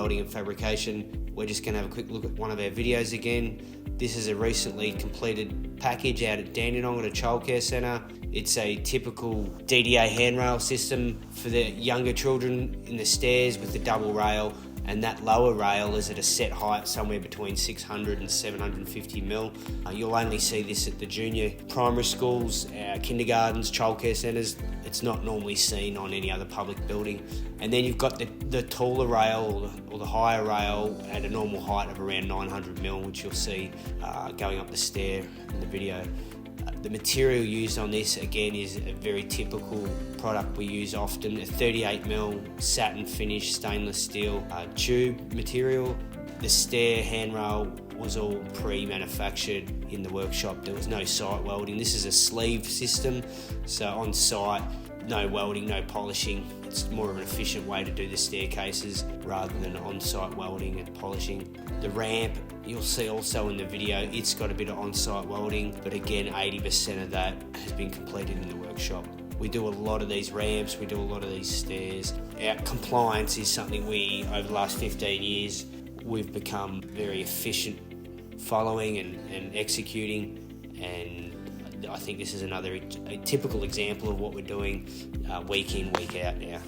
Welding and Fabrication. We're just going to have a quick look at one of our videos again. This is a recently completed package out at Dandenong at a childcare centre. It's a typical DDA handrail system for the younger children in the stairs with the double rail, and that lower rail is at a set height somewhere between 600 and 750 mil. You'll only see this at the junior primary schools, kindergartens, childcare centres. It's not normally seen on any other public building. And then you've got the taller rail or the higher rail at a normal height of around 900 mil, which you'll see going up the stair in the video. The material used on this, again, is a very typical product we use often, a 38mm satin finish stainless steel tube material. The stair handrail was all pre-manufactured in the workshop. There was no site welding. This is a sleeve system, so on site, no welding, no polishing. It's more of an efficient way to do the staircases rather than on-site welding and polishing. The ramp, you'll see also in the video, it's got a bit of on-site welding, but again, 80% of that has been completed in the workshop. We do a lot of these ramps, we do a lot of these stairs. Our compliance is something over the last 15 years, we've become very efficient following and executing, and I think this is a typical example of what we're doing week in, week out now.